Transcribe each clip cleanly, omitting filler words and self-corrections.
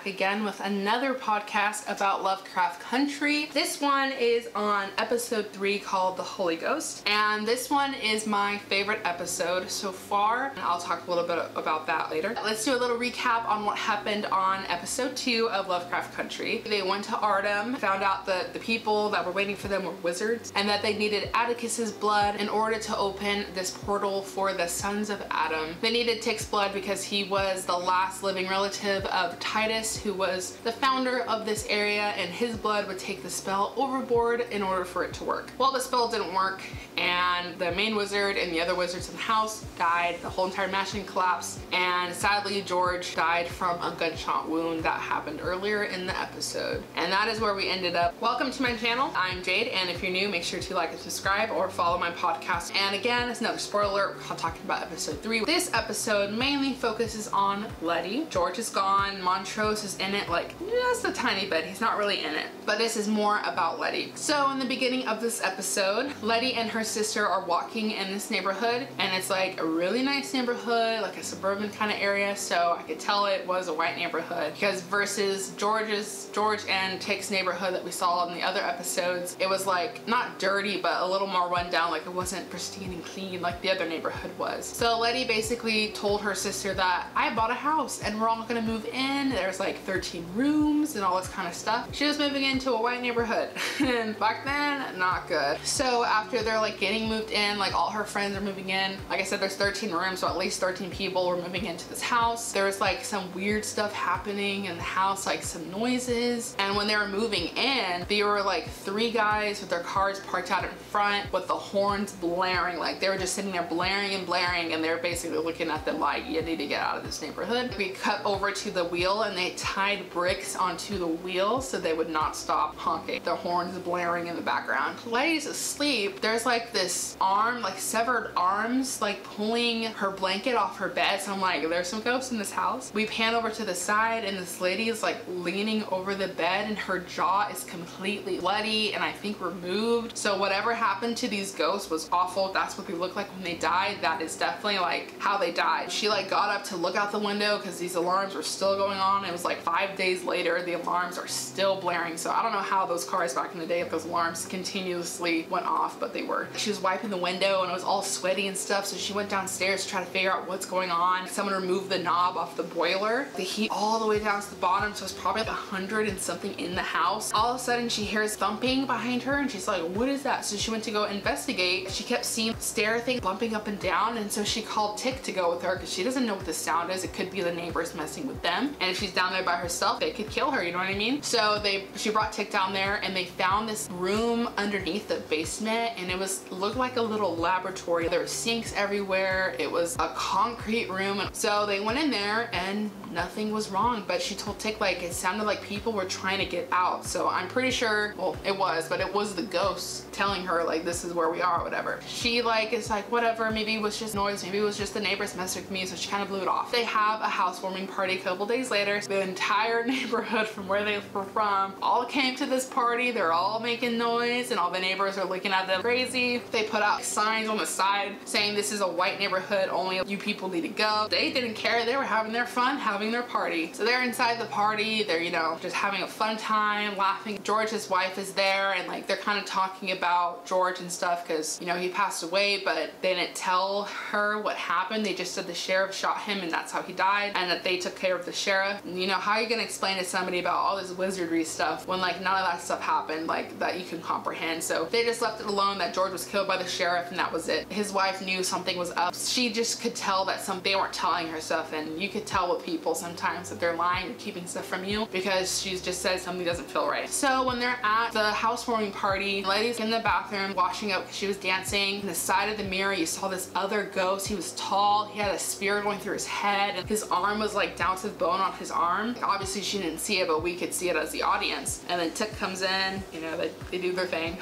again with another podcast about Lovecraft Country. This one is on episode 3 called The Holy Ghost, and this one is my favorite episode so far, and I'll talk a little bit about that later. Let's do a little recap on what happened on episode 2 of Lovecraft Country. They went to Artem, found out that the people that were waiting for them were wizards, and that they needed Atticus's blood in order to open this portal for the sons of Adam. They needed Tik's blood because he was the last living relative of Titus, who was the founder of this area, and his blood would take the spell overboard in order for it to work. Well, the spell didn't work, and the main wizard and the other wizards in the house died. The whole entire mansion collapsed, and sadly George died from a gunshot wound that happened earlier in the episode. And that is where we ended up. Welcome to my channel. I'm Jade, and if you're new, make sure to like and subscribe or follow my podcast. And again, it's another spoiler alert, I'm talking about episode 3. This episode mainly focuses on Leti. George is gone, Montrose is in it like just a tiny bit, he's not really in it. But this is more about Leti. So in the beginning of this episode, Leti and her sister are walking in this neighborhood, and it's like a really nice neighborhood, like a suburban kind of area, so I could tell it was a white neighborhood, because versus George and Tik's neighborhood that we saw in the other episodes, it was like not dirty but a little more run down, like it wasn't pristine and clean like the other neighborhood was. So Leti basically told her sister that I bought a house and we're all gonna move in. There's like 13 rooms and all this kind of stuff. She was moving into a white neighborhood and back then, not good. So after they're like getting moved in, like all her friends are moving in. Like I said, there's 13 rooms, so at least 13 people were moving into this house. There was like some weird stuff happening in the house, like some noises. And when they were moving in, there were like 3 guys with their cars parked out in front with the horns blaring. Like they were just sitting there blaring and blaring, and they're basically looking at them like, you need to get out of this neighborhood. We cut over to the wheel, and they tied bricks onto the wheel so they would not stop honking. The horns blaring in the background. Leti's asleep. There's like this arm, like severed arms, like pulling her blanket off her bed. So I'm like, there's some ghosts in this house. We pan over to the side, and this lady is like leaning over the bed, and her jaw is completely bloody and I think removed. So whatever happened to these ghosts was awful. That's what they look like when they died. That is definitely like how they died. She like got up to look out the window because these alarms were still going on. It was like 5 days later, the alarms are still blaring. So I don't know how those cars back in the day, if those alarms continuously went off, but they were. She was wiping the window and it was all sweaty and stuff, so she went downstairs to try to figure out what's going on. Someone removed the knob off the boiler. The heat all the way down to the bottom, so it's probably like 100 and something in the house. All of a sudden she hears thumping behind her, and she's like, what is that? So she went to go investigate. She kept seeing stair thing bumping up and down, and so she called Tik to go with her because she doesn't know what the sound is. It could be the neighbors messing with them, and if she's down there by herself, they could kill her, you know what I mean? So she brought Tik down there, and they found this room underneath the basement, and it looked like a little laboratory. There were sinks everywhere. It was a concrete room. So they went in there and nothing was wrong, but she told Tik like it sounded like people were trying to get out. So I'm pretty sure, well, it was the ghosts telling her like this is where we are or whatever. She like is like, whatever, maybe it was just noise, maybe it was just the neighbors messing with me, so she kind of blew it off. They have a housewarming party a couple days later. The entire neighborhood from where they were from all came to this party. They're all making noise, and all the neighbors are looking at them crazy. They put out signs on the side saying this is a white neighborhood, only you people need to go. They didn't care. They were having their fun, having their party. So they're inside the party. They're, you know, just having a fun time, laughing. George's wife is there, and like they're kind of talking about George and stuff because, you know, he passed away, but they didn't tell her what happened. They just said the sheriff shot him and that's how he died, and that they took care of the sheriff. And, you know, how are you gonna explain to somebody about all this wizardry stuff when like none of that stuff happened like that you can comprehend? So they just left it alone that George was killed by the sheriff, and that was it. His wife knew something was up. She just could tell that they weren't telling her stuff, and you could tell with people sometimes that they're lying or keeping stuff from you because she's just said something doesn't feel right. So when they're at the housewarming party, Leti's in the bathroom washing up because she was dancing. In the side of the mirror, you saw this other ghost. He was tall, he had a spear going through his head, and his arm was like down to the bone on his arm. Obviously she didn't see it, but we could see it as the audience. And then Tik comes in, you know, they do their thing.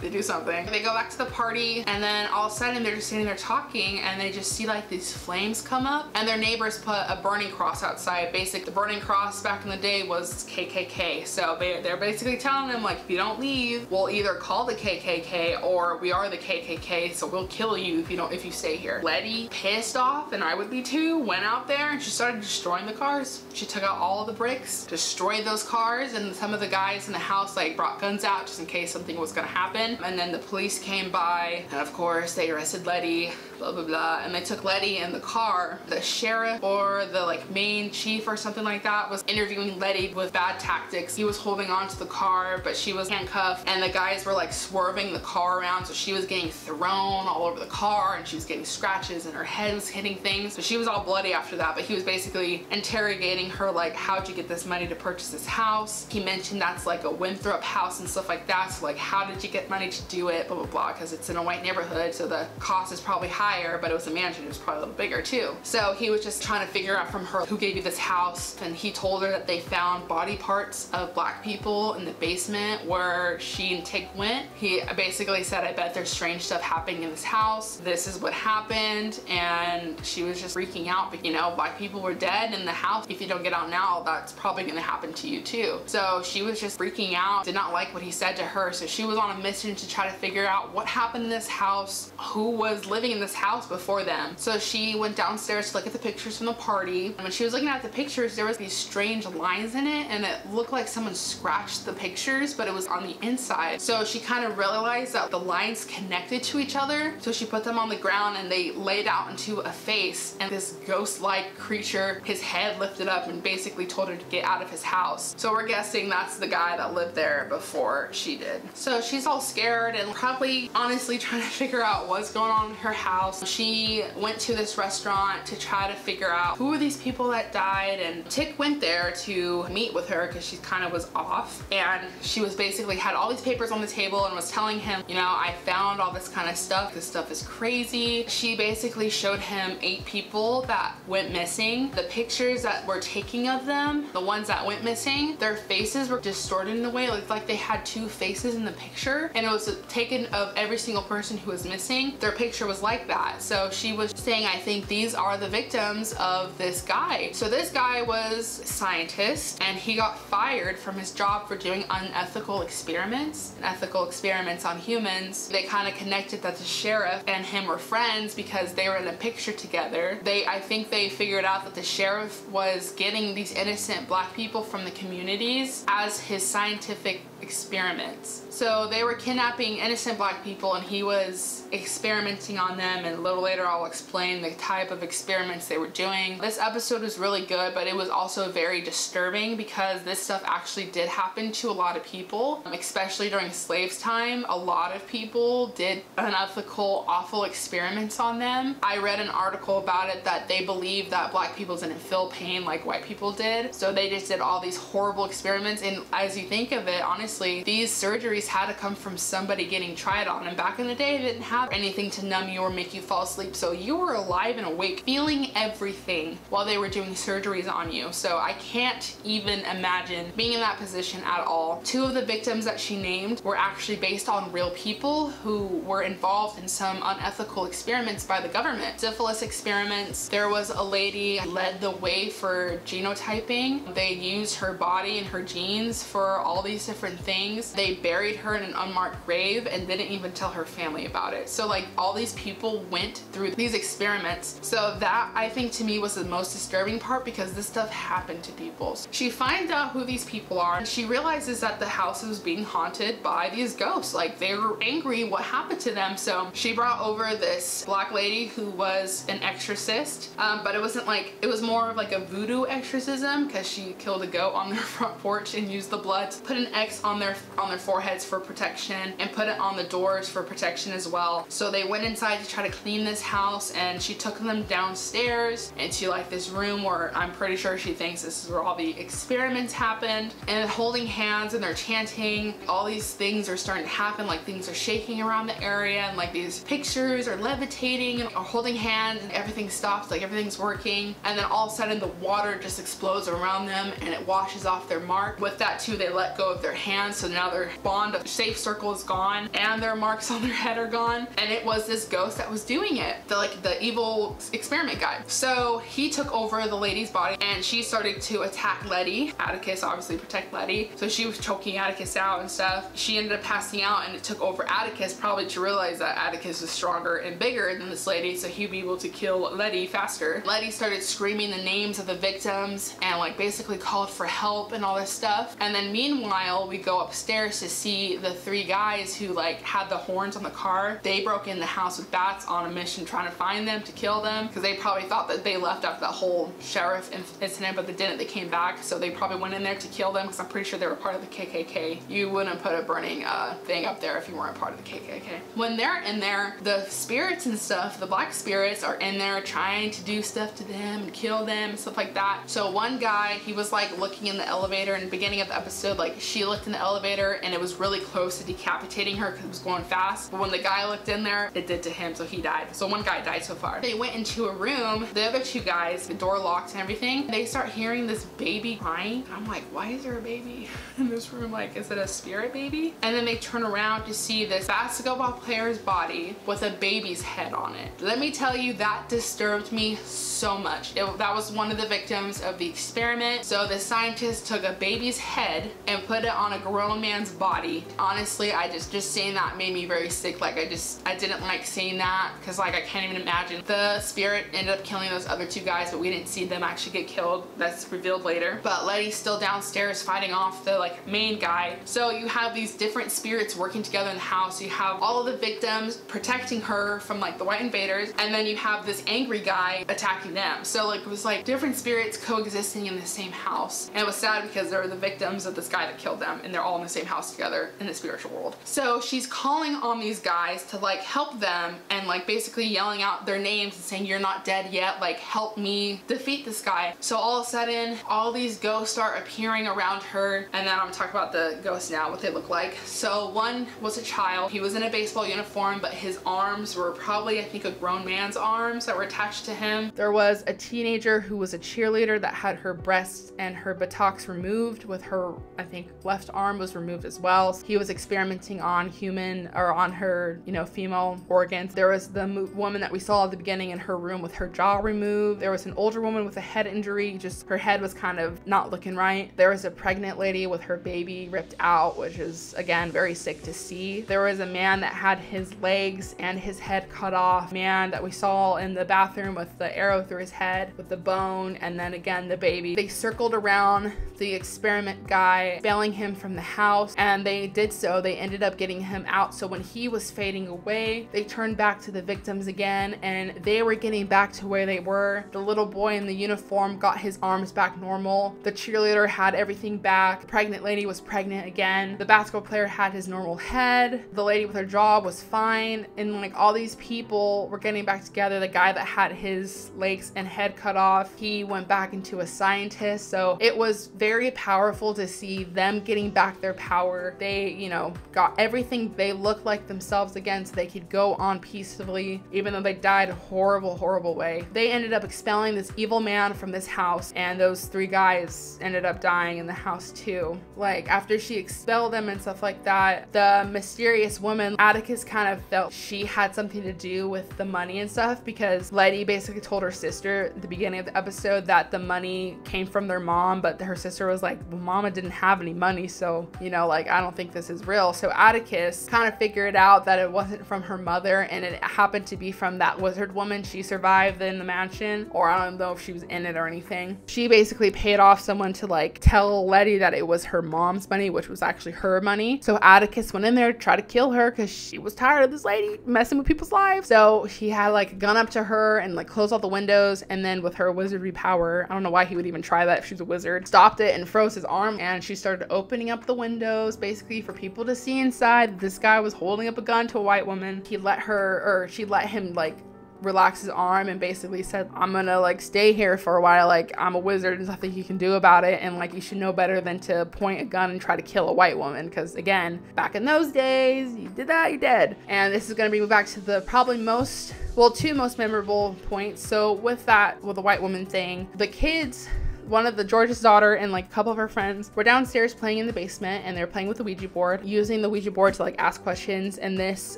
They do something. They go back to the party, and then all of a sudden they're just sitting there talking, and they just see like these flames come up, and their neighbors put a burning cross outside. Basically, the burning cross back in the day was KKK. So they're basically telling them like, if you don't leave, we'll either call the KKK or we are the KKK, so we'll kill you if you stay here. Leti, pissed off, and I would be too, went out there and she started destroying the cars. She took out all the bricks, destroyed those cars, and some of the guys in the house like brought guns out just in case something was gonna happen. And then the police came by, and of course they arrested Leti, blah blah blah, and they took Leti in the car. The sheriff or the like main chief or something like that was interviewing Leti with bad tactics. He was holding on to the car, but she was handcuffed, and the guys were like swerving the car around, so she was getting thrown all over the car, and she was getting scratches, and her head was hitting things. So she was all bloody after that, but he was basically interrogating her like, how'd you get this money to purchase this house? He mentioned that's like a Winthrop house and stuff like that, so like how did you get money to do it, blah blah blah, because it's in a white neighborhood, so the cost is probably higher, but it was a mansion, it was probably a little bigger too. So he was just trying to figure out from her who gave you this house, and he told her that they found body parts of black people in the basement where she and Tik went. He basically said, I bet there's strange stuff happening in this house. This is what happened, and she was just freaking out. But you know, black people were dead in the house. If you don't get out now, that's probably gonna happen to you too. So she was just freaking out, did not like what he said to her. So she was on a mission to try to figure out what happened in this house, who was living in this house before them. So she went downstairs to look at the pictures from the party. And when she was looking at the pictures, there was these strange lines in it, and it looked like someone scratched the pictures, but it was on the inside. So she kind of realized that the lines connected to each other. So she put them on the ground, and they laid out into a face, and this ghost-like creature, his head lifted up and basically told her to get out of his house. So we're guessing that's the guy that lived there before she did. So she's all scared and probably honestly trying to figure out what's going on in her house. She went to this restaurant to try to figure out who are these people that died, and Tik went there to meet with her because she kind of was off, and she was basically had all these papers on the table and was telling him, you know, I found all this kind of stuff. This stuff is crazy. She basically showed him 8 people that went missing. The pictures that were taking of them, the ones that went missing, their faces were distorted in a way. It looked like they had 2 faces in the picture, and it was taken of every single person who was missing. Their picture was like that. So she was saying, I think these are the victims of this guy. So this guy was a scientist, and he got fired from his job for doing unethical experiments, ethical experiments on humans. They kind of connected that the sheriff and him were friends because they were in a picture together. I think they figured out that the sheriff was getting these innocent black people from the communities as his scientific experiments. So they were kidnapping innocent black people, and he was experimenting on them, and a little later I'll explain the type of experiments they were doing. This episode was really good, but it was also very disturbing because this stuff actually did happen to a lot of people, especially during slaves' time. A lot of people did unethical, awful experiments on them. I read an article about it that they believe that black people didn't feel pain like white people did, so they just did all these horrible experiments. And as you think of it, honestly, these surgeries had to come from somebody getting tried on, and back in the day they didn't have anything to numb you or make you fall asleep, so you were alive and awake feeling everything while they were doing surgeries on you. So I can't even imagine being in that position at all. 2 of the victims that she named were actually based on real people who were involved in some unethical experiments by the government. Syphilis experiments. There was a lady who led the way for genotyping. They used her body and her genes for all these different things. They buried her in an unmarked grave and didn't even tell her family about it. So like all these people went through these experiments. So that, I think, to me was the most disturbing part, because this stuff happened to people. She finds out who these people are, and she realizes that the house is being haunted by these ghosts. Like they were angry what happened to them. So she brought over this black lady who was an exorcist, but it wasn't like, it was more of like a voodoo exorcism, because she killed a goat on their front porch and used the blood to put an X on their foreheads for protection, and put it on the doors for protection as well. So they went inside to try to clean this house, and she took them downstairs into like this room where I'm pretty sure she thinks this is where all the experiments happened, and they're holding hands and they're chanting. All these things are starting to happen, like things are shaking around the area, and like these pictures are levitating and are holding hands, and everything stops, like everything's working, and then all of a sudden the water just explodes around them and it washes off their mark. With that too, they let go of their hands, so now their bond of safe circle is gone and their marks on their head are gone. And it was this ghost that was was doing it, the evil experiment guy. So he took over the lady's body and she started to attack Leti. Atticus obviously protect Leti, so she was choking Atticus out and stuff. She ended up passing out and it took over Atticus, probably to realize that Atticus was stronger and bigger than this lady, so he'd be able to kill Leti faster. Leti started screaming the names of the victims and like basically called for help and all this stuff. And then meanwhile, we go upstairs to see the three guys who like had the horns on the car. They broke in the house with bats on a mission trying to find them to kill them, because they probably thought that they left after that whole sheriff incident, but they didn't. They came back, so they probably went in there to kill them, because I'm pretty sure they were part of the KKK. You wouldn't put a burning thing up there if you weren't part of the KKK. When they're in there, the spirits and stuff, the black spirits are in there trying to do stuff to them and kill them and stuff like that. So one guy, he was like looking in the elevator in the beginning of the episode, like she looked in the elevator and it was really close to decapitating her because it was going fast. But when the guy looked in there, it did to him, so he died. So one guy died so far. They went into a room, the other two guys, the door locked and everything. They start hearing this baby crying. I'm like, why is there a baby in this room? Like, is it a spirit baby? And then they turn around to see this basketball player's body with a baby's head on it. Let me tell you, that disturbed me so much. That was one of the victims of the experiment. So the scientist took a baby's head and put it on a grown man's body. Honestly, I just seeing that made me very sick. Like I didn't like seeing that, because like I can't even imagine. The spirit ended up killing those other two guys, but we didn't see them actually get killed. That's revealed later. But Leti's still downstairs fighting off the like main guy. So you have these different spirits working together in the house. You have all of the victims protecting her from like the white invaders, and then you have this angry guy attacking them. So like it was like different spirits coexisting in the same house. And it was sad because they were the victims of this guy that killed them, and they're all in the same house together in the spiritual world. So she's calling on these guys to like help them and like basically yelling out their names and saying, you're not dead yet, like help me defeat this guy. So all of a sudden, all these ghosts start appearing around her, and then I'm talking about the ghosts now, what they look like. So one was a child. He was in a baseball uniform, but his arms were probably, I think, a grown man's arms that were attached to him. There was a teenager who was a cheerleader that had her breasts and her buttocks removed, with her, I think, left arm was removed as well. He was experimenting on human, or on her, you know, female organs. There was the woman that we saw at the beginning in her room with her jaw removed. There was an older woman with a head injury, just her head was kind of not looking right. There was a pregnant lady with her baby ripped out, which is again very sick to see. There was a man that had his legs and his head cut off, man that we saw in the bathroom with the arrow through his head with the bone, and then again the baby. They circled around the experiment guy, bailing him from the house, and they did so. They ended up getting him out. So when he was fading away, they turned back to the victims again, and they were getting back to where they were. The little boy in the uniform got his arms back normal. The cheerleader had everything back. The pregnant lady was pregnant again. The basketball player had his normal head. The lady with her jaw was fine. And like all these people were getting back together. The guy that had his legs and head cut off, he went back into a scientist. So it was very powerful to see them getting back their power. They, you know, got everything. They looked like themselves again, so they could go on peacefully, even though they died a horrible, horrible way. They ended up expelling this evil man from this house, and those three guys ended up dying in the house too. Like after she expelled them and stuff like that, the mysterious woman, Atticus, kind of felt she had something to do with the money and stuff, because Leti basically told her sister at the beginning of the episode that the money came from their mom, but her sister was like, well, mama didn't have any money, so, you know, like, I don't think this is real. So Atticus kind of figured out that it wasn't from her mother, and it happened to be from that wizard woman. She survived in the mansion, or I don't know if she was in it or anything. She basically paid off someone to like tell Leti that it was her mom's money, which was actually her money. So Atticus went in there to try to kill her because she was tired of this lady messing with people's lives. So he had like a gun up to her and like closed all the windows, and then with her wizardry power, I don't know why he would even try that if she's a wizard, stopped it and froze his arm, and she started opening up the windows basically for people to see inside. This guy was holding up a gun to a white woman. He let her, or she let him like relax his arm and basically said, I'm gonna like stay here for a while, like I'm a wizard, there's nothing you can do about it, and like you should know better than to point a gun and try to kill a white woman, because again, back in those days, you did that, you're dead. And this is gonna bring me back to the probably two most memorable points. So with that, with the white woman thing, the kids, one of the George's daughter and like a couple of her friends were downstairs playing in the basement, and they were playing with the Ouija board, using the Ouija board to like ask questions. And this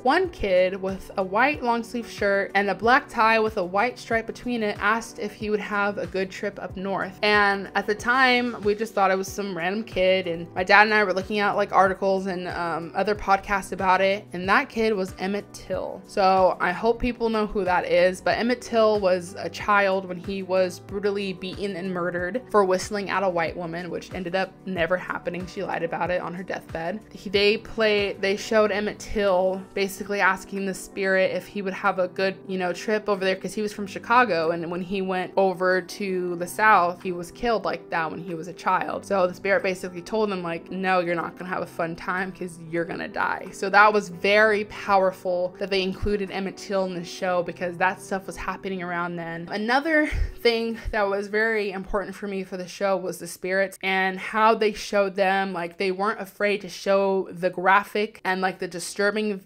one kid with a white long sleeve shirt and a black tie with a white stripe between it asked if he would have a good trip up north. And at the time, we just thought it was some random kid, and my dad and I were looking at like articles and other podcasts about it, and that kid was Emmett Till. So I hope people know who that is, but Emmett Till was a child when he was brutally beaten and murdered for whistling at a white woman, which ended up never happening. She lied about it on her deathbed. They showed Emmett Till basically asking the spirit if he would have a good, trip over there, because he was from Chicago, and when he went over to the South, he was killed like that when he was a child. So the spirit basically told him like, no, you're not gonna have a fun time because you're gonna die. So that was very powerful that they included Emmett Till in the show, because that stuff was happening around then. Another thing that was very important for me for the show was the spirits and how they showed them. Like, they weren't afraid to show the graphic and like the disturbing,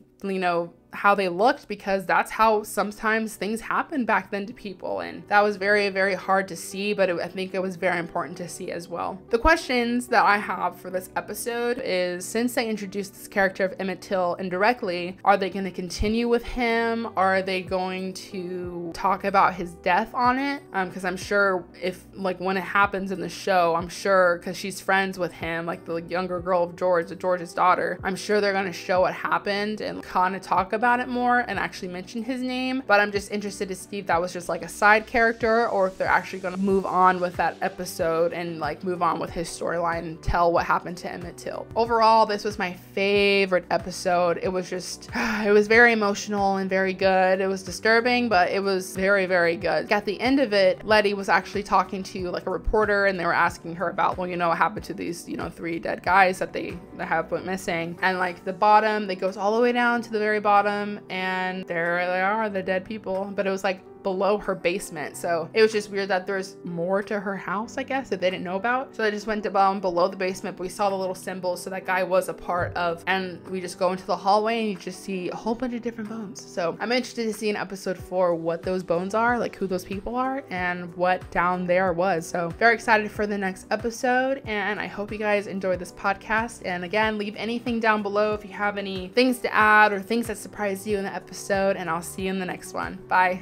how they looked, because that's how sometimes things happen back then to people, and that was very, very hard to see, but I think it was very important to see as well. The questions that I have for this episode is, since they introduced this character of Emmett Till indirectly, are they going to continue with him? Are they going to talk about his death on it? Because I'm sure if when it happens in the show, I'm sure, because she's friends with him, like the younger girl of George's daughter, I'm sure they're going to show what happened and kind of talk about it more and actually mention his name. But I'm just interested to see if that was just like a side character, or if they're actually going to move on with that episode and like move on with his storyline and tell what happened to Emmett Till. Overall, this was my favorite episode. It was just, it was very emotional and very good. It was disturbing, but it was very, very good. At the end of it, Leti was actually talking to like a reporter, and they were asking her about, well, what happened to these, 3 dead guys that have went missing. And like the bottom, it goes all the way down to the very bottom, and there they are, the dead people. But it was like below her basement, so it was just weird that there's more to her house, I guess, that they didn't know about. So they just went down below the basement, but we saw the little symbols, so that guy was a part of, and we just go into the hallway and you just see a whole bunch of different bones. So I'm interested to see in episode 4 what those bones are, like who those people are and what down there was. So very excited for the next episode, and I hope you guys enjoyed this podcast. And again, leave anything down below if you have any things to add or things that surprised you in the episode, and I'll see you in the next one. Bye.